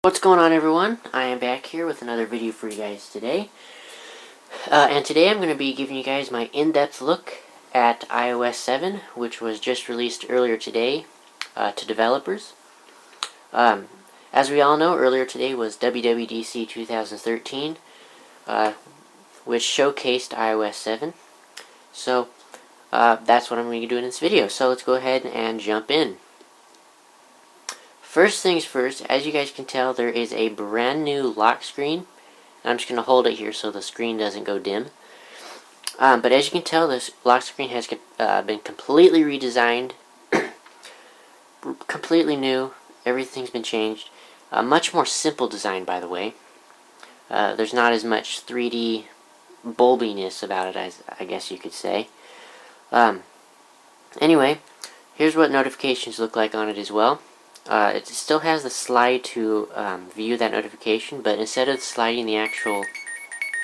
What's going on, everyone? I am back here with another video for you guys today. And today I'm going to be giving you guys my in-depth look at iOS 7, which was just released earlier today to developers. As we all know, earlier today was WWDC 2013, which showcased iOS 7. So that's what I'm going to do in this video. So let's go ahead and jump in. First things first, as you guys can tell, there is a brand new lock screen. I'm just going to hold it here so the screen doesn't go dim. But as you can tell, this lock screen has been completely redesigned. Completely new. Everything's been changed. Much more simple design, by the way. There's not as much 3D bulbiness about it, as I guess you could say. Anyway, here's what notifications look like on it as well. It still has the slide to view that notification, but instead of sliding the actual...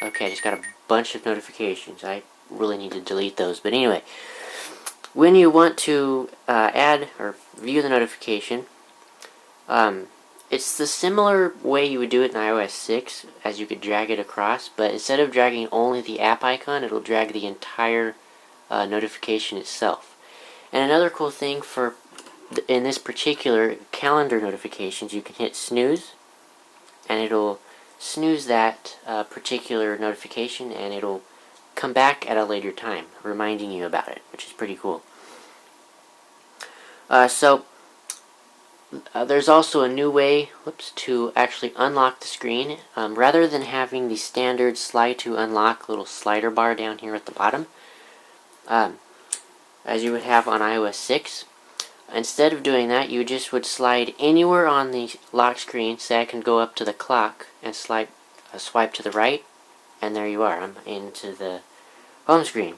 Okay, I just got a bunch of notifications. I really need to delete those. But anyway, when you want to add or view the notification, it's the similar way you would do it in iOS 6, as you could drag it across, but instead of dragging only the app icon, it'll drag the entire notification itself. And another cool thing for in this particular calendar notifications, you can hit snooze, and it'll snooze that particular notification, and it'll come back at a later time, reminding you about it, which is pretty cool. There's also a new way, to actually unlock the screen. Rather than having the standard slide to unlock little slider bar down here at the bottom, as you would have on iOS 6, instead of doing that, you just would slide anywhere on the lock screen. Say I can go up to the clock and swipe to the right, and there you are. I'm into the home screen.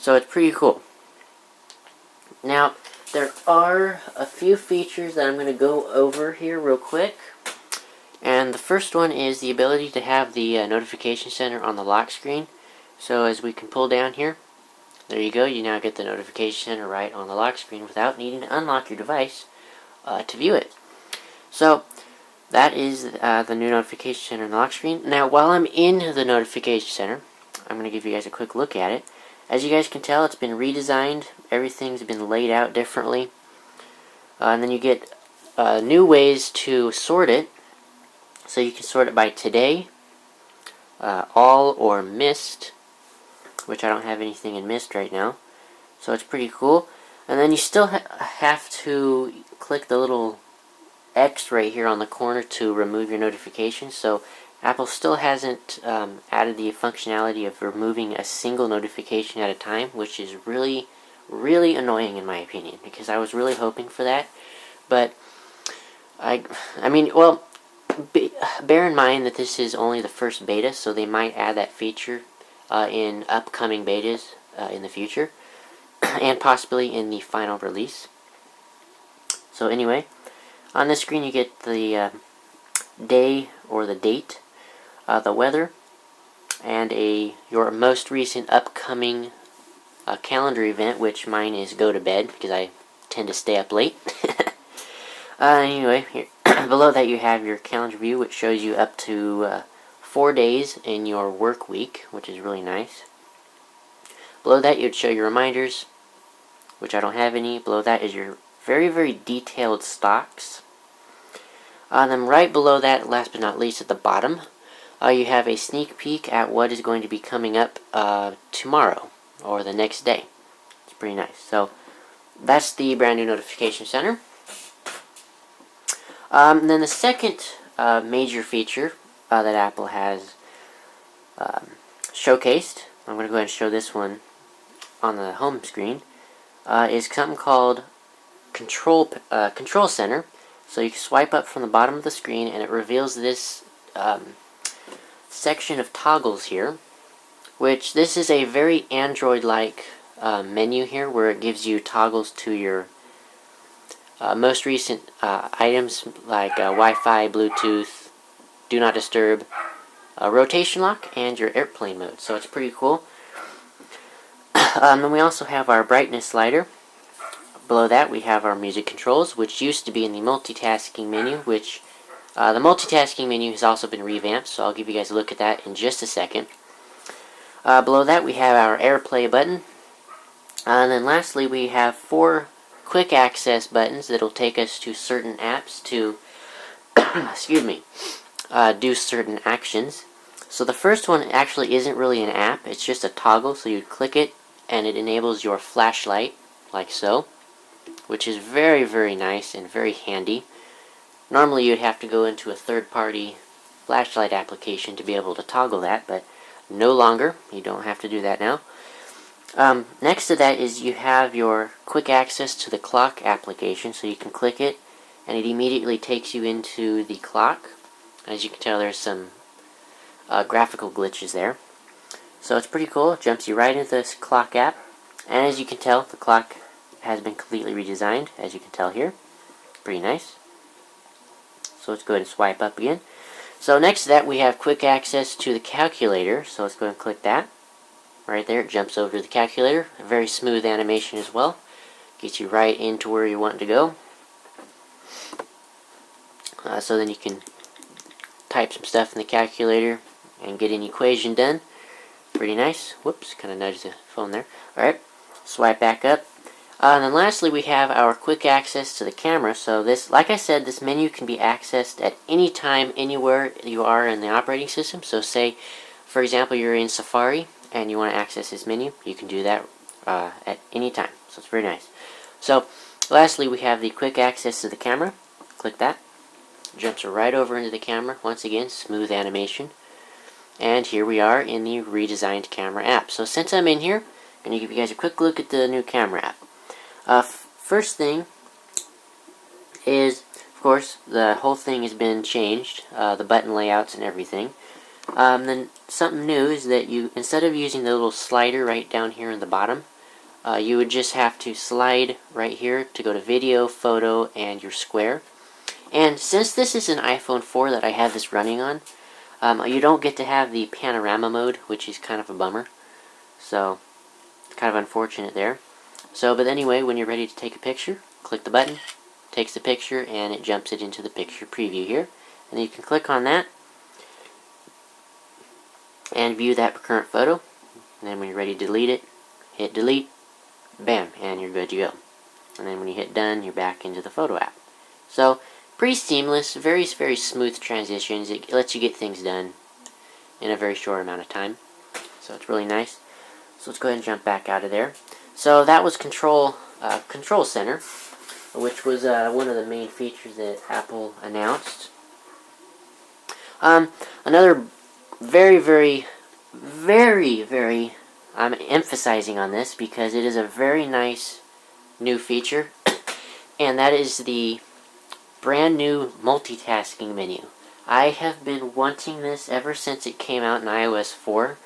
So it's pretty cool. Now, there are a few features that I'm going to go over here real quick. And the first one is the ability to have the notification center on the lock screen. So as we can pull down here, there you go, you now get the notification center right on the lock screen without needing to unlock your device to view it. So, that is the new notification center on the lock screen. Now, while I'm in the notification center, I'm going to give you guys a quick look at it. As you guys can tell, it's been redesigned. Everything's been laid out differently. And then you get new ways to sort it. So you can sort it by today, all, or missed, which I don't have anything in mist right now, so it's pretty cool. And then you still have to click the little X right here on the corner to remove your notifications. So Apple still hasn't added the functionality of removing a single notification at a time, which is really, really annoying in my opinion, because I was really hoping for that. But I mean, well, bear in mind that this is only the first beta, so they might add that feature in upcoming betas in the future, and possibly in the final release. So anyway, on this screen you get the day or the date, the weather, and your most recent upcoming calendar event, which mine is go to bed because I tend to stay up late. Anyway, here, below that you have your calendar view, which shows you up to 4 days in your work week, which is really nice. Below that, you'd show your reminders, which I don't have any. Below that is your very, very detailed stocks. Then right below that, last but not least, at the bottom, you have a sneak peek at what is going to be coming up tomorrow, or the next day. It's pretty nice. So, that's the brand new notification center. Then the second major feature that Apple has showcased, I'm going to go ahead and show this one on the home screen, is something called Control Center. So you can swipe up from the bottom of the screen, and it reveals this section of toggles here, which this is a very Android-like menu here, where it gives you toggles to your most recent items like Wi-Fi, Bluetooth, Do Not Disturb, rotation lock, and your airplane mode. So it's pretty cool. Then we also have our brightness slider. Below that we have our music controls, which used to be in the multitasking menu, which The multitasking menu has also been revamped, so I'll give you guys a look at that in just a second. Below that we have our AirPlay button. And then lastly we have 4 quick access buttons that will take us to certain apps to excuse me, do certain actions. So the first one actually isn't really an app, it's just a toggle, so you click it and it enables your flashlight, like so, which is very, very nice and very handy. Normally you'd have to go into a third-party flashlight application to be able to toggle that, but no longer. You don't have to do that now. Next to that is you have your quick access to the clock application, so you can click it and it immediately takes you into the clock. As you can tell, there's some graphical glitches there. So it's pretty cool. It jumps you right into this clock app. And as you can tell, the clock has been completely redesigned, as you can tell here. Pretty nice. So let's go ahead and swipe up again. So next to that we have quick access to the calculator. So let's go ahead and click that. Right there, it jumps over to the calculator. A very smooth animation as well. Gets you right into where you want to go. So then you can type some stuff in the calculator and get an equation done. Pretty nice. Whoops, kind of nudged the phone there. Alright, swipe back up. And then lastly we have our quick access to the camera. So this, like I said, this menu can be accessed at any time, anywhere you are in the operating system. So say, for example, you're in Safari and you want to access this menu, you can do that at any time. So it's very nice. So lastly we have the quick access to the camera. Click that. Jumps right over into the camera. Once again, smooth animation. And here we are in the redesigned camera app. So since I'm in here, I'm going to give you guys a quick look at the new camera app. First thing is, of course, the whole thing has been changed. The button layouts and everything. Then something new is that you, instead of using the little slider right down here in the bottom, you would just have to slide right here to go to video, photo, and your square. And since this is an iPhone 4 that I have this running on, you don't get to have the panorama mode, which is kind of a bummer. So, it's kind of unfortunate there. So, but anyway, when you're ready to take a picture, click the button, takes the picture, and it jumps it into the picture preview here. And then you can click on that, and view that current photo. And then when you're ready to delete it, hit delete, bam, and you're good to go. And then when you hit done, you're back into the photo app. So, pretty seamless, very, very smooth transitions. It lets you get things done in a very short amount of time. So it's really nice. So let's go ahead and jump back out of there. So that was Control Center, which was one of the main features that Apple announced. Another very, very, very, very, I'm emphasizing on this because it is a very nice new feature, and that is the brand new multitasking menu. I have been wanting this ever since it came out in iOS 4.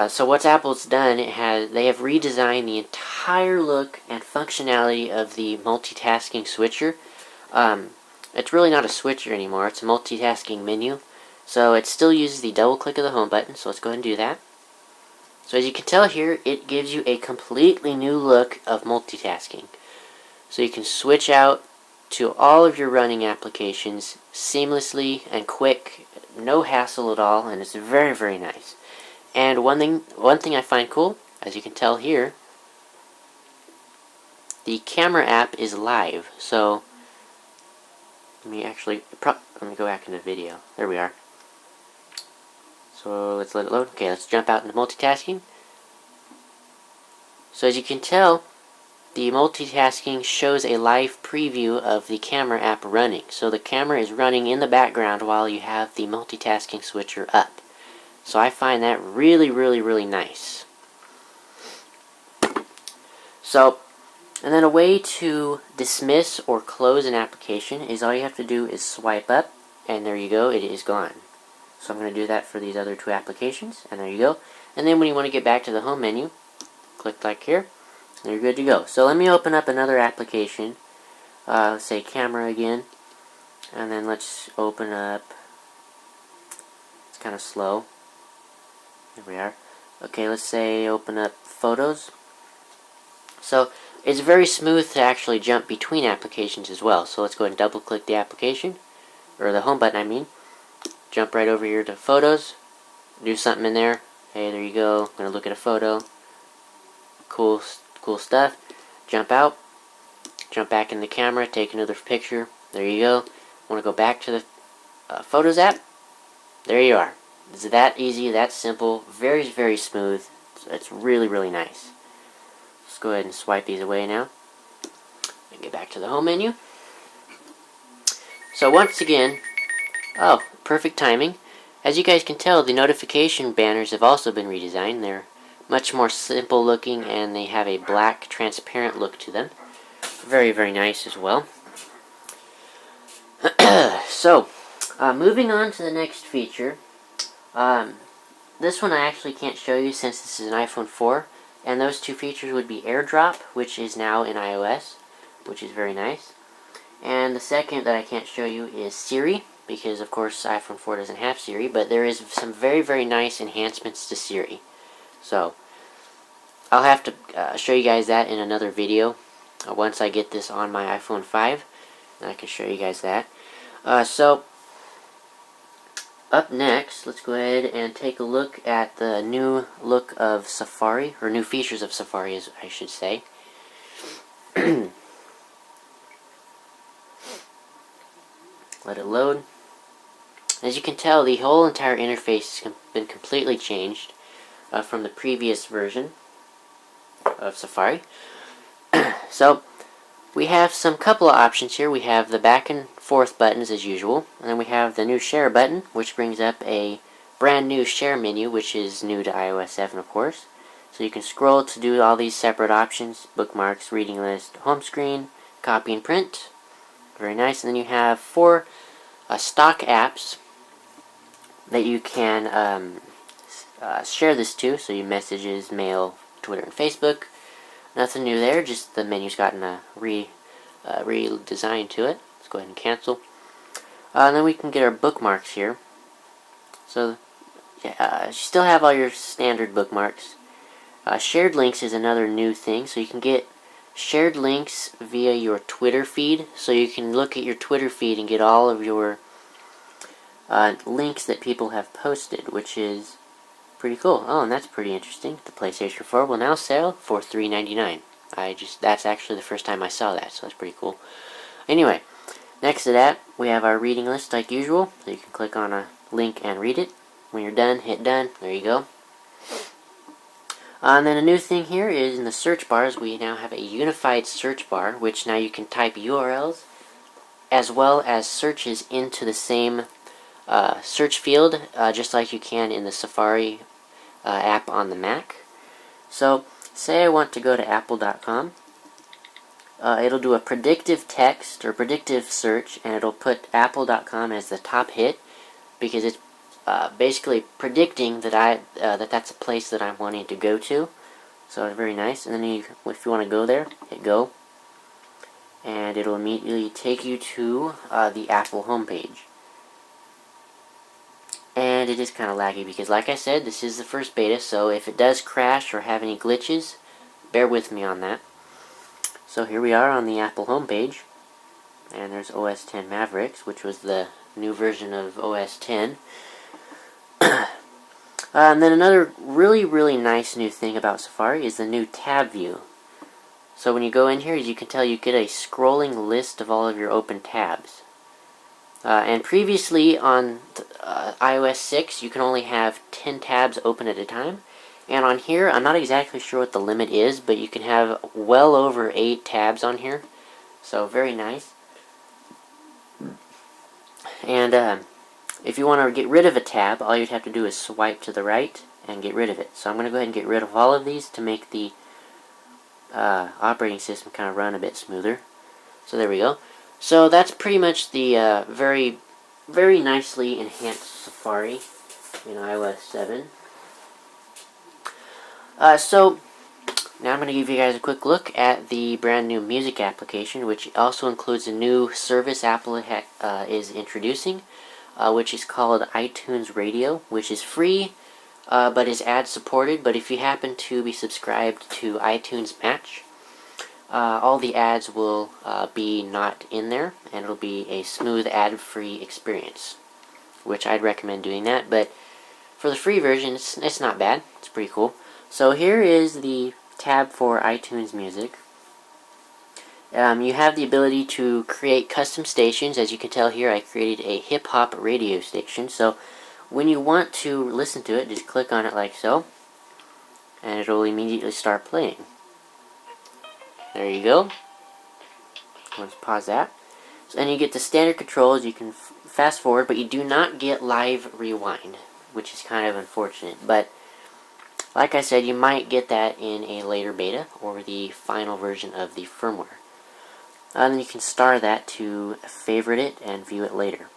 So what Apple's done, they have redesigned the entire look and functionality of the multitasking switcher. It's really not a switcher anymore, it's a multitasking menu. So it still uses the double click of the home button, so let's go ahead and do that. So as you can tell here, it gives you a completely new look of multitasking. So you can switch out to all of your running applications seamlessly and quick, no hassle at all, and it's very, very nice. And one thing I find cool, as you can tell here, the camera app is live. So let me go back into video. There we are. So let's let it load. Okay, let's jump out into multitasking. So as you can tell, the multitasking shows a live preview of the camera app running. So the camera is running in the background while you have the multitasking switcher up. So I find that really, really, really nice. So, and then a way to dismiss or close an application is all you have to do is swipe up, and there you go, it is gone. So I'm going to do that for these other two applications, and there you go. And then when you want to get back to the home menu, click like here, and you're good to go. So let me open up another application, let's say camera again, and then let's open up, it's kind of slow. Here we are. Okay, let's say open up photos. So It's very smooth to actually jump between applications as well. So let's go ahead and double click the application, or the home button I mean. Jump right over here to photos, do something in there. Hey, there you go. I'm going to look at a photo. Cool stuff. Jump out, jump back in the camera, take another picture. There you go. Want to go back to the Photos app? There you are. It's that easy, that simple, very, very smooth. It's really, really nice. Let's go ahead and swipe these away now. And get back to the home menu. So once again, oh, perfect timing. As you guys can tell, the notification banners have also been redesigned. They're much more simple looking and they have a black transparent look to them. Very, very nice as well. So, moving on to the next feature. This one I actually can't show you since this is an iPhone 4. And those two features would be AirDrop, which is now in iOS, which is very nice. And the second that I can't show you is Siri, because of course iPhone 4 doesn't have Siri, but there is some very, very nice enhancements to Siri. So, I'll have to show you guys that in another video. Once I get this on my iPhone 5, I can show you guys that. So, up next, let's go ahead and take a look at the new look of Safari, or new features of Safari, as I should say. Let it load. As you can tell, the whole entire interface has been completely changed from the previous version of Safari. So, we have some couple of options here. We have the back and forth buttons as usual, and then we have the new share button, which brings up a brand new share menu, which is new to iOS 7 of course. So you can scroll to do all these separate options: bookmarks, reading list, home screen, copy and print. Very nice. And then you have 4 stock apps that you can share this to, so your messages, mail, Twitter, and Facebook. Nothing new there, just the menu's gotten a redesign to it. Let's go ahead and cancel. And then we can get our bookmarks here. So, yeah, you still have all your standard bookmarks. Shared links is another new thing, so you can get shared links via your Twitter feed. So you can look at your Twitter feed and get all of your links that people have posted, which is pretty cool. Oh, and that's pretty interesting. The PlayStation 4 will now sell for $3.99. That's actually the first time I saw that, so that's pretty cool. Anyway, next to that, we have our reading list like usual. So you can click on a link and read it. When you're done, hit done. There you go. And then a new thing here is in the search bars, we now have a unified search bar, which now you can type URLs as well as searches into the same search field, just like you can in the Safari app on the Mac. So, say I want to go to apple.com. It'll do a predictive text or predictive search, and it'll put apple.com as the top hit because it's basically predicting that that's a place that I'm wanting to go to. So it's very nice. And then if you want to go there, hit go, and it'll immediately take you to the Apple homepage. And it is kind of laggy because, like I said, this is the first beta, so if it does crash or have any glitches, bear with me on that. So here we are on the Apple homepage, and there's OS X Mavericks, which was the new version of OS X. And then another really, really nice new thing about Safari is the new tab view. So when you go in here, as you can tell, you get a scrolling list of all of your open tabs. And previously on iOS 6, you can only have 10 tabs open at a time. And on here, I'm not exactly sure what the limit is, but you can have well over 8 tabs on here. So, very nice. And if you want to get rid of a tab, all you'd have to do is swipe to the right and get rid of it. So I'm going to go ahead and get rid of all of these to make the operating system kind of run a bit smoother. So there we go. So that's pretty much the very, very nicely enhanced Safari in iOS 7. So now I'm going to give you guys a quick look at the brand new music application, which also includes a new service Apple is introducing, which is called iTunes Radio, which is free, but is ad supported. But if you happen to be subscribed to iTunes Match, all the ads will be not in there, and it'll be a smooth ad-free experience, which I'd recommend doing that. But for the free version, it's not bad. It's pretty cool. So here is the tab for iTunes Music. You have the ability to create custom stations. As you can tell here, I created a hip-hop radio station. So when you want to listen to it, just click on it like so, and it'll immediately start playing. There you go. Let's pause that. So, and you get the standard controls. You can fast forward, but you do not get live rewind, which is kind of unfortunate. But like I said, you might get that in a later beta or the final version of the firmware. And then you can star that to favorite it and view it later.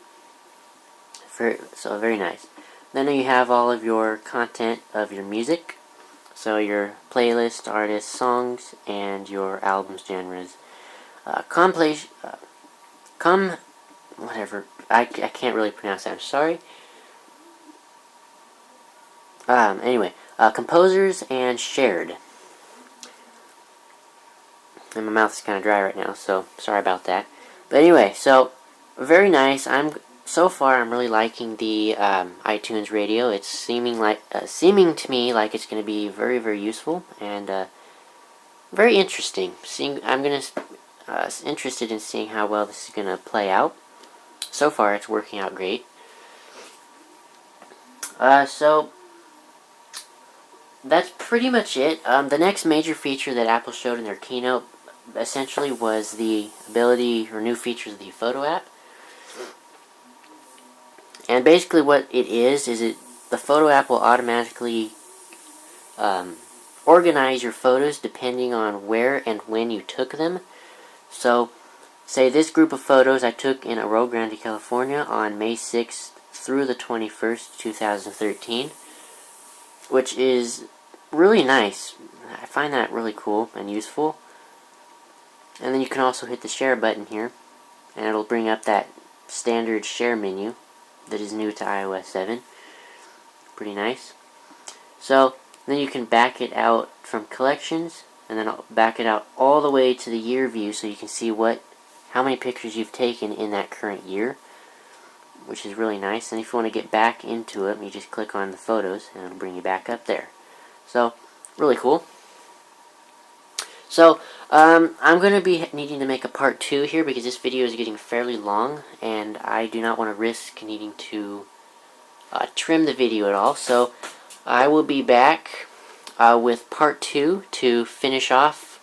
So very nice. Then you have all of your content of your music. So your playlist, artists, songs, and your albums, genres. Whatever. I can't really pronounce that. I'm sorry. Anyway, composers and shared. And my mouth is kind of dry right now, so sorry about that. But anyway, so very nice. So far I'm really liking the iTunes Radio. It's seeming to me like it's going to be very, very useful and very interesting. I'm interested in seeing how well this is going to play out. So far, it's working out great. So that's pretty much it. The next major feature that Apple showed in their keynote essentially was the ability or new features of the photo app. And basically what it is the photo app will automatically organize your photos depending on where and when you took them. So, say this group of photos I took in Arroyo Grande, California on May 6th through the 21st, 2013, which is really nice. I find that really cool and useful. And then you can also hit the share button here, and it'll bring up that standard share menu that is new to iOS 7. Pretty nice. So then you can back it out from collections, and then I'll back it out all the way to the year view so you can see how many pictures you've taken in that current year, which is really nice. And if you want to get back into it, you just click on the photos and it'll bring you back up there. So really cool. So I'm going to be needing to make a part 2 here because this video is getting fairly long and I do not want to risk needing to trim the video at all. So I will be back with part 2 to finish off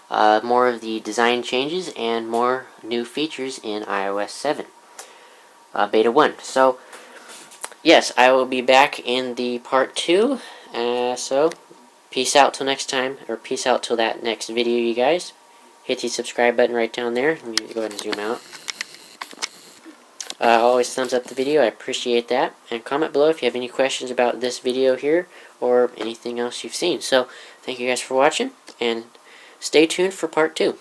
more of the design changes and more new features in iOS 7 Beta 1. So yes, I will be back in the part 2. So peace out till next time, or peace out till that next video, you guys. Hit the subscribe button right down there. Let me go ahead and zoom out. Always thumbs up the video, I appreciate that. And comment below if you have any questions about this video here, or anything else you've seen. So, thank you guys for watching, and stay tuned for part 2.